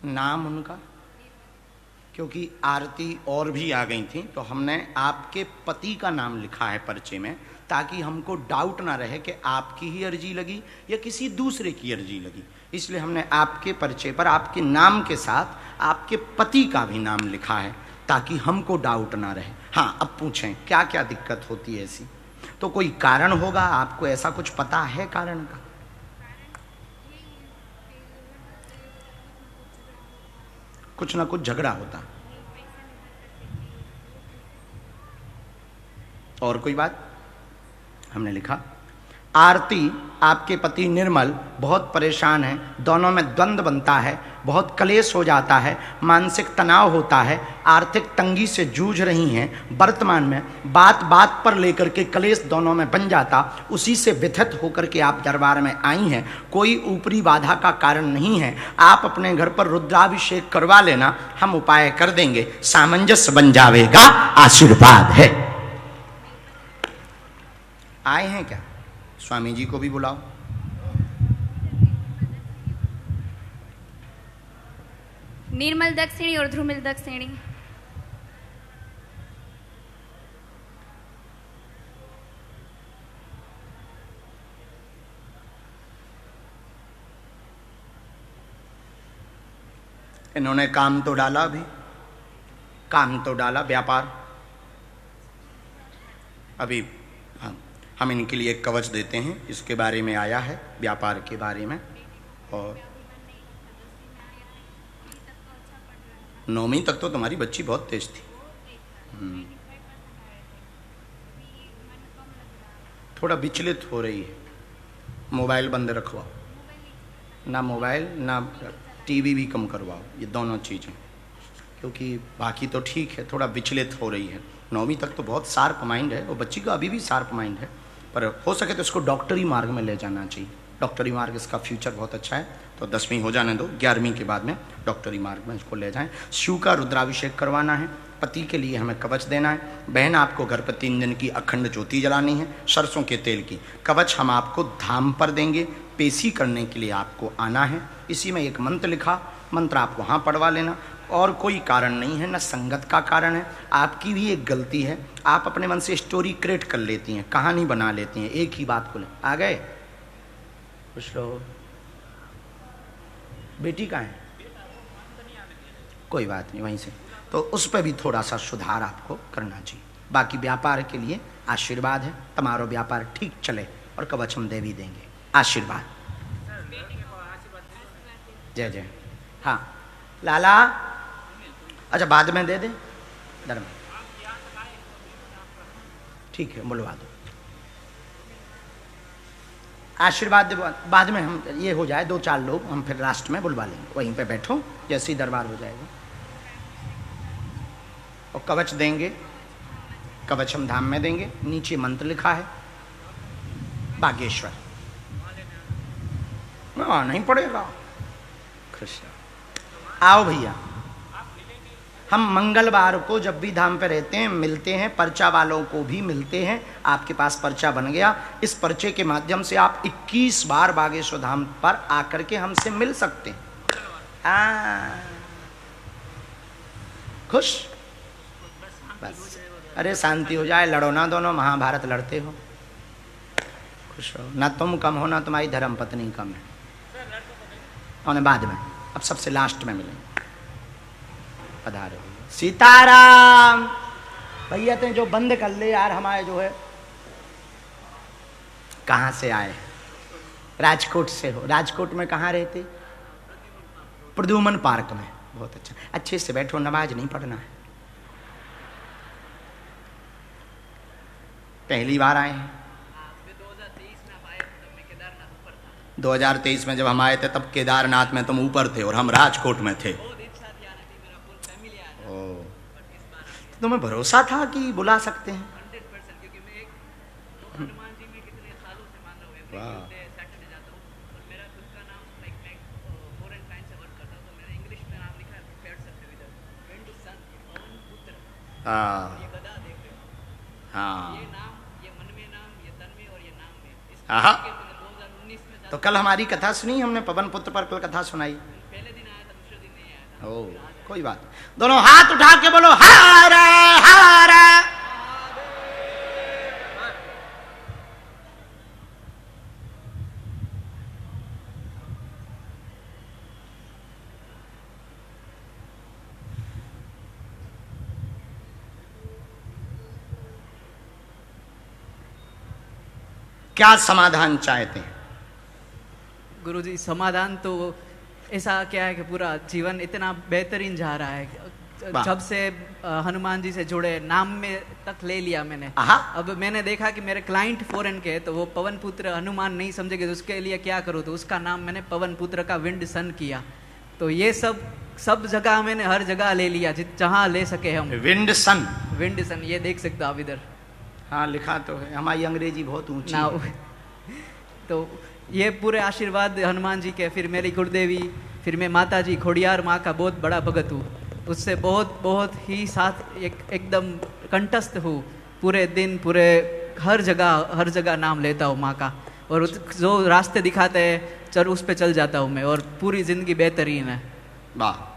नाम उनका, क्योंकि आरती और भी आ गई थी तो हमने आपके पति का नाम लिखा है पर्चे में, ताकि हमको डाउट ना रहे कि आपकी ही अर्जी लगी या किसी दूसरे की अर्जी लगी। इसलिए हमने आपके पर्चे पर आपके नाम के साथ आपके पति का भी नाम लिखा है, ताकि हमको डाउट ना रहे। हाँ, अब पूछें क्या क्या दिक्कत होती है ऐसी? तो कोई कारण होगा, आपको ऐसा कुछ पता है कारण का? कुछ ना कुछ झगड़ा होता। और कोई बात? हमने लिखा आरती, आपके पति निर्मल बहुत परेशान है, दोनों में द्वंद्व बनता है, बहुत कलेश हो जाता है, मानसिक तनाव होता है, आर्थिक तंगी से जूझ रही हैं। वर्तमान में बात बात पर लेकर के कलेश दोनों में बन जाता, उसी से व्यथित होकर के आप दरबार में आई हैं। कोई ऊपरी बाधा का कारण नहीं है, आप अपने घर पर रुद्राभिषेक करवा लेना, हम उपाय कर देंगे, सामंजस्य बन जाएगा, आशीर्वाद है। आए हैं क्या? स्वामी जी को भी बुलाओ। निर्मल दक्षिणी और ध्रुमिल दक्षिणी। इन्होंने काम तो डाला, भी काम तो डाला, व्यापार अभी हम इनके लिए एक कवच देते हैं, इसके बारे में आया है, व्यापार के बारे में। और 9वीं तक तो तुम्हारी बच्ची बहुत तेज थी। थोड़ा विचलित हो रही है, मोबाइल बंद रखवाओ, ना मोबाइल ना टीवी भी कम करवाओ, ये दोनों चीज़ें, क्योंकि बाकी तो ठीक है, थोड़ा विचलित हो रही है। 9वीं तक तो बहुत शार्प माइंड है, और बच्ची का अभी भी शार्प माइंड है, पर हो सके तो इसको डॉक्टरी मार्ग में ले जाना चाहिए। डॉक्टरी मार्ग इसका फ्यूचर बहुत अच्छा है, तो 10वीं हो जाने दो, 11वीं के बाद में डॉक्टरी मार्ग में इसको ले जाएं। शिव का रुद्राभिषेक करवाना है, पति के लिए हमें कवच देना है। बहन, आपको घर पर 3 दिन की अखंड ज्योति जलानी है, सरसों के तेल की। कवच हम आपको धाम पर देंगे, पेशी करने के लिए आपको आना है। इसी में एक मंत्र लिखा, मंत्र आप वहाँ पढ़वा लेना। और कोई कारण नहीं है, न संगत का कारण है, आपकी भी एक गलती है, आप अपने मन से स्टोरी क्रिएट कर लेती हैं, कहानी बना लेती हैं एक ही बात को ले। आ गए? कुछ लोग बेटी कहाँ है? कोई बात नहीं, वहीं से तो उस पर भी थोड़ा सा सुधार आपको करना चाहिए। बाकी व्यापार के लिए आशीर्वाद है, तुम्हारा व्यापार ठीक चले, और कवच हम दे भी देंगे, आशीर्वाद। जय जय। हाँ लाला, अच्छा बाद में दे दे, धर्म ठीक है, बुलवा दो, आशीर्वाद दे। बाद में हम ये हो जाए 2-4 लोग, हम फिर लास्ट में बुलवा लेंगे, वहीं पे बैठो, जैसे ही दरबार हो जाएगा। और कवच देंगे, कवच हम धाम में देंगे, नीचे मंत्र लिखा है बागेश्वर। नहीं पड़ेगा, खुश आओ भैया। हम मंगलवार को जब भी धाम पे रहते हैं मिलते हैं, पर्चा वालों को भी मिलते हैं। आपके पास पर्चा बन गया, इस पर्चे के माध्यम से आप 21 बार बागेश्वर धाम पर आकर के हमसे मिल सकते हैं। खुश? बस, अरे शांति हो जाए, लड़ो ना, दोनों महाभारत लड़ते हो, खुश रहो ना, तुम कम हो ना तुम्हारी धर्म पत्नी कम है। और बाद में, अब सबसे लास्ट में मिलेंगे, पधारो। सीताराम। भैया तो जो बंद कर ले यार, हमारे जो है, कहाँ से आए? राजकोट से हो। राजकोट में कहाँ रहते? प्रद्युमन पार्क में। बहुत अच्छा, अच्छे से बैठो, नमाज नहीं पढ़ना है। पहली बार आए हैं? 2023 में जब हम आए थे तब केदारनाथ में तुम ऊपर थे और हम राजकोट में थे। तुम्हें भरोसा था कि बुला सकते हैं? हाँ हाँ, तो कल हमारी कथा सुनी हमने, पवन पुत्र पर कल कथा सुनाई। ओ कोई बात, दोनों हाथ उठा के बोलो हर हर। क्या समाधान चाहते हैं? गुरुजी समाधान तो ऐसा क्या है कि पूरा जीवन इतना बेहतरीन जा रहा है, वाह। जब से हनुमान जी से जुड़े, नाम में तक ले लिया मैंने। आहा। अब मैंने देखा कि मेरे क्लाइंट फॉरेन के, तो वो पवन पुत्र हनुमान नहीं समझेंगे, तो उसके लिए क्या करूँ, तो उसका नाम मैंने पवन पुत्र का विंड सन किया। तो ये सब जगह मैंने हर जगह ले लिया, जहाँ ले सके हम। विंड सन, विंड सन, ये देख सकते हो आप इधर। हाँ लिखा तो है, हमारी अंग्रेजी बहुत ऊंची ना है। तो ये पूरे आशीर्वाद हनुमान जी के, फिर मेरी गुरुदेवी, फिर मैं माता जी खोडियार माँ का बहुत बड़ा भगत हूँ, उससे बहुत ही साथ एकदम कंठस्थ हूँ। पूरे दिन पूरे हर जगह नाम लेता हूँ माँ का, और जो रास्ते दिखाते हैं उस पे चल जाता हूँ मैं, और पूरी जिंदगी बेहतरीन है। वाह,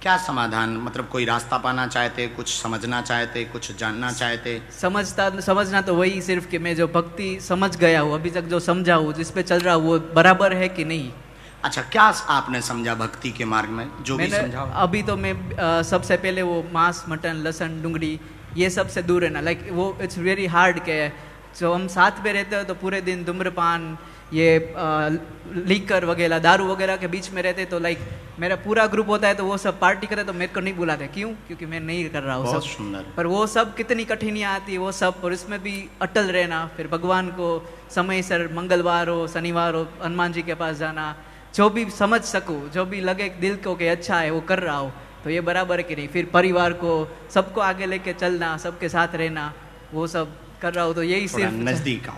क्या समाधान, मतलब कोई रास्ता पाना चाहते, कुछ समझना चाहते, कुछ जानना चाहते? समझना तो वही सिर्फ कि मैं जो भक्ति समझ गया हूँ, अभी तक जो समझा हूँ, जिस पे चल रहा हूँ, वो बराबर है कि नहीं। अच्छा, क्या आपने समझा भक्ति के मार्ग में, जो भी समझा? अभी तो मैं सबसे पहले वो मांस, मटन, लहसुन, डुंगरी, ये सब से दूर रहना। लाइक वो इट्स वेरी हार्ड के जो हम साथ में रहते हो तो पूरे दिन धूम्रपान, ये लीकर वगैरह, दारू वगैरह के बीच में रहते, तो लाइक मेरा पूरा ग्रुप होता है तो वो सब पार्टी करे तो मेरे को नहीं बुलाते। क्यों? क्योंकि मैं नहीं कर रहा हूँ सब। बहुत सुंदर। पर वो सब कितनी कठिनाइयाँ आती है वो सब, और इसमें भी अटल रहना, फिर भगवान को समय सर, मंगलवार हो, शनिवार हो, हनुमान जी के पास जाना, जो भी समझ सकूँ, जो भी लगे दिल को कि अच्छा है वो कर रहा हो, तो ये बराबर है कि नहीं। फिर परिवार को सबको आगे लेके चलना, सबके साथ रहना, वो सब कर रहा हूँ, तो यही सिर्फ नजदीक आओ,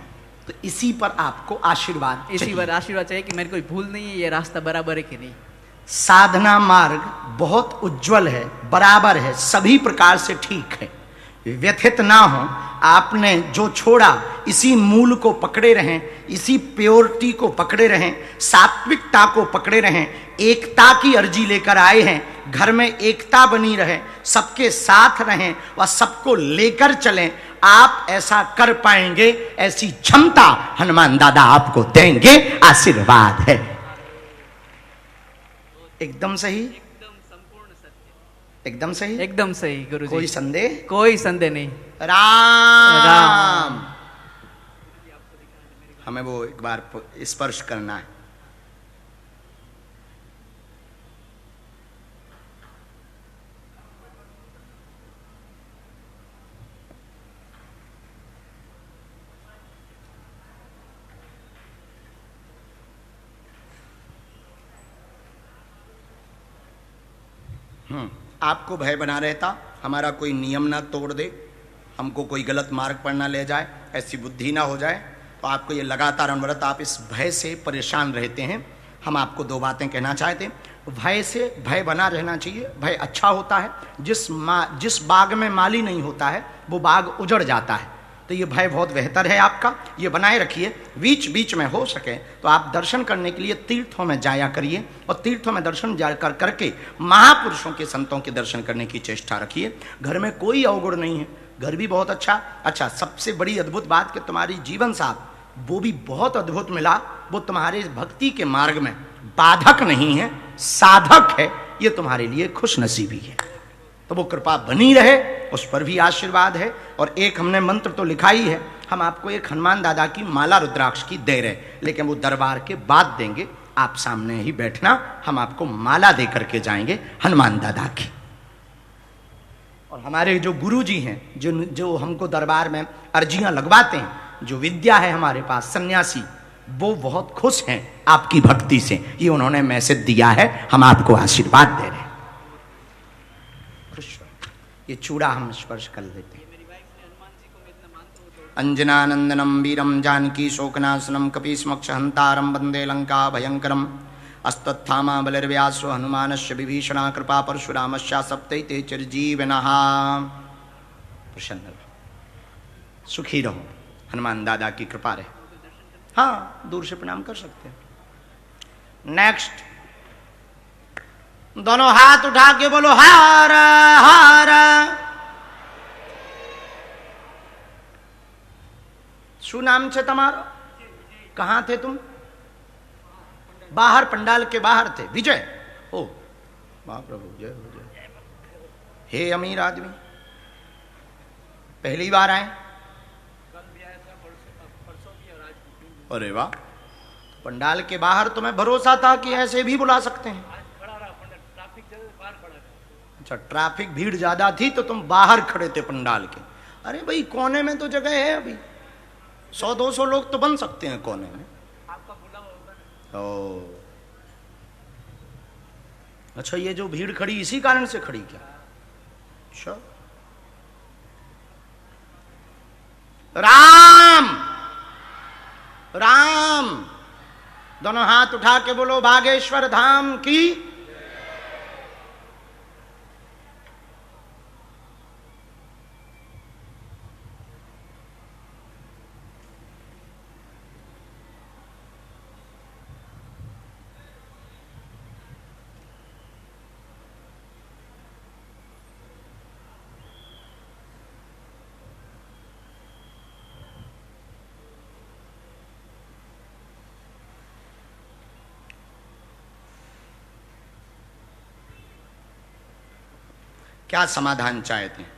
तो इसी पर आपको आशीर्वाद, इसी पर आशीर्वाद चाहिए कि मेरे कोई भूल नहीं है, ये रास्ता बराबर है कि नहीं। साधना मार्ग बहुत उज्जवल है, बराबर है, सभी प्रकार से ठीक है, व्यथित ना हो। आपने जो छोड़ा, इसी मूल को पकड़े रहें, इसी प्योरिटी को पकड़े रहें, सात्विकता को पकड़े रहें, एकता की अर्जी लेकर आए हैं, घर में एकता बनी रहे, सबके साथ रहें व सबको लेकर चलें। आप ऐसा कर पाएंगे, ऐसी क्षमता हनुमान दादा आपको देंगे, आशीर्वाद है। एकदम सही, एकदम सही, एकदम सही गुरुजी। कोई संदेह? कोई संदेह नहीं। राम। हमें वो एक बार स्पर्श करना है। आपको भय बना रहता, हमारा कोई नियम ना तोड़ दे, हमको कोई गलत मार्ग पर ना ले जाए, ऐसी बुद्धि ना हो जाए, तो आपको ये लगातार अनवरत आप इस भय से परेशान रहते हैं। हम आपको दो बातें कहना चाहते हैं। भय से, भय बना रहना चाहिए, भय अच्छा होता है। जिस बाग में माली नहीं होता है वो बाग उजड़ जाता है, तो ये भय बहुत बेहतर है आपका, ये बनाए रखिए। बीच बीच में हो सके तो आप दर्शन करने के लिए तीर्थों में जाया करिए, और तीर्थों में दर्शन जा कर करके महापुरुषों के, संतों के दर्शन करने की चेष्टा रखिए। घर में कोई अवगुण नहीं है, घर भी बहुत अच्छा। सबसे बड़ी अद्भुत बात कि तुम्हारी जीवन साथ वो भी बहुत अद्भुत मिला, वो तुम्हारे भक्ति के मार्ग में बाधक नहीं है, साधक है। ये तुम्हारे लिए खुश नसीबी है, तो वो कृपा बनी रहे, उस पर भी आशीर्वाद है। और एक हमने मंत्र तो लिखा ही है, हम आपको एक हनुमान दादा की माला रुद्राक्ष की दे रहे, लेकिन वो दरबार के बाद देंगे। आप सामने ही बैठना, हम आपको माला दे करके जाएंगे हनुमान दादा की। और हमारे जो गुरु जी हैं, जो हमको दरबार में अर्जियां लगवाते हैं, जो विद्या है हमारे पास, सन्यासी, वो बहुत खुश हैं आपकी भक्ति से। ये उन्होंने मैसेज दिया है, हम आपको आशीर्वाद दे रहे हैं। ये चूड़ा हम स्पर्श कर लेते हैं। अंजनानंदनम वीरम जानकी शोकनाशनम कपीसमक्ष हंतारम वंदे लंका भयंकरम अस्तत्थामा बलिर्व्यासो हनुमानस्य विभीषणा कृपा परशुरामस्य सप्तैते चिरजीविनः। प्रसन्न रहो, सुखी रहो, हनुमान दादा की कृपा रहे। हाँ, दूर से प्रणाम कर सकते हैं। नेक्स्ट दोनों हाथ उठा के बोलो हार हार। शू नाम छे तमारो? कहां थे तुम? बाहर, पंडाल के बाहर थे। विजय? ओ वाह प्रभु, जय हो जय। हे अमीर आदमी, पहली बार आए? अरे वाह, पंडाल के बाहर तुम्हें भरोसा था कि ऐसे भी बुला सकते हैं? अच्छा, ट्रैफिक भीड़ ज्यादा थी तो तुम बाहर खड़े थे पंडाल के। अरे भाई, कोने में तो जगह है, अभी 100-200 लोग तो बन सकते हैं कोने में। ओ अच्छा, ये जो भीड़ खड़ी इसी कारण से खड़ी क्या? अच्छा, राम राम, दोनों हाथ उठा के बोलो बागेश्वर धाम की। क्या समाधान चाहते हैं?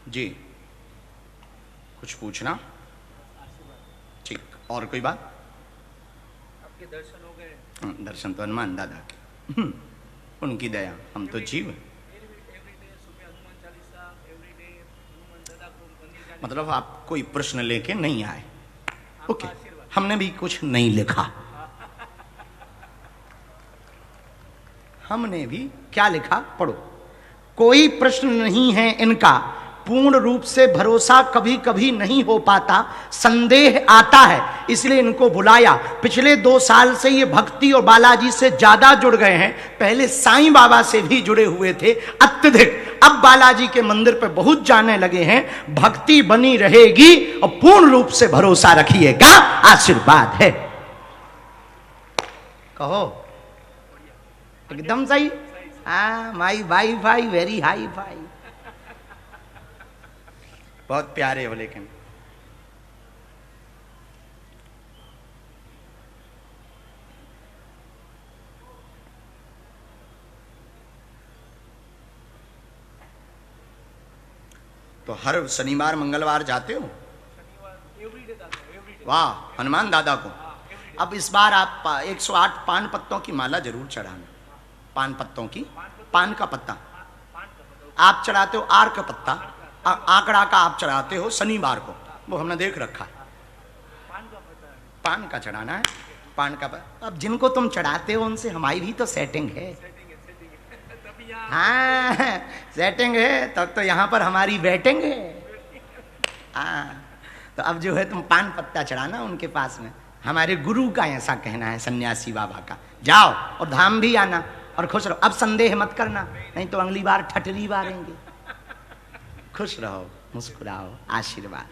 जी, कुछ पूछना? ठीक, और कोई बात? आपके दर्शन हो गए? दर्शन तो हनुमान दादा के, उनकी दया, हम तो जीव हैं। मतलब आप कोई प्रश्न लेके नहीं आए? ओके, हमने भी कुछ नहीं लिखा। हमने भी क्या लिखा? पढ़ो। कोई प्रश्न नहीं है इनका, पूर्ण रूप से भरोसा कभी कभी नहीं हो पाता, संदेह आता है, इसलिए इनको बुलाया। पिछले 2 साल से ये भक्ति और बालाजी से ज्यादा जुड़ गए हैं। पहले साईं बाबा से भी जुड़े हुए थे अत्यधिक, अब बालाजी के मंदिर पे बहुत जाने लगे हैं। भक्ति बनी रहेगी और पूर्ण रूप से भरोसा रखिएगा, आशीर्वाद है। कहो एकदम सही। My wifi very hifi, बहुत प्यारे हो। लेकिन तो हर शनिवार मंगलवार जाते हो? वाह, हनुमान दादा को। अब इस बार आप 108 पान पत्तों की माला जरूर चढ़ाना। पान पत्तों की, पान का पत्ता आप चढ़ाते हो, आर का पत्ता, आंकड़ा का आप चढ़ाते हो शनिवार को, वो हमने देख रखा है। पान का चढ़ाना है, पान का पत्ता। अब जिनको तुम चढ़ाते हो उनसे हमारी भी तो सेटिंग है। हाँ, सेटिंग है, तब तो यहाँ पर हमारी वेटिंग है। हाँ, तो अब जो है तुम पान पत्ता चढ़ाना उनके पास में। हमारे गुरु का ऐसा कहना है, सन्यासी बाबा का। जाओ और धाम भी आना और खुश रहो। अब संदेह मत करना, नहीं तो अगली बार ठटरी बारेंगे। खुश रहो, मुस्कुराओ, आशीर्वाद।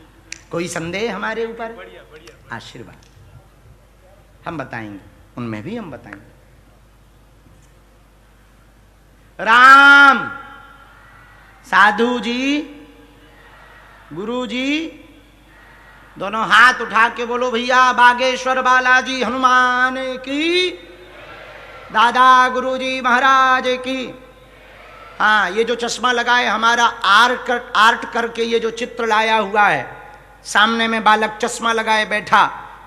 कोई संदेह हमारे ऊपर? आशीर्वाद हम बताएंगे, उनमें भी हम बताएंगे। राम, साधु जी, गुरु जी, दोनों हाथ उठा के बोलो भैया बागेश्वर बालाजी हनुमान की, दादा गुरुजी महाराज की। हाँ, ये जो चश्मा लगाए हमारा आर्ट करके ये जो चित्र लाया हुआ है, सामने में बालक चश्मा लगाए बैठा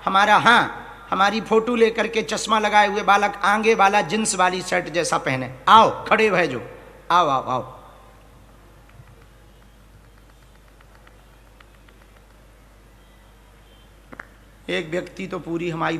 हमारा, हाँ, हमारी फोटो लेकर के चश्मा लगाए हुए बालक, आगे वाला जींस वाली शर्ट जैसा पहने। आओ, खड़े हुए जो, आओ आओ आओ। एक व्यक्ति तो पूरी हमारी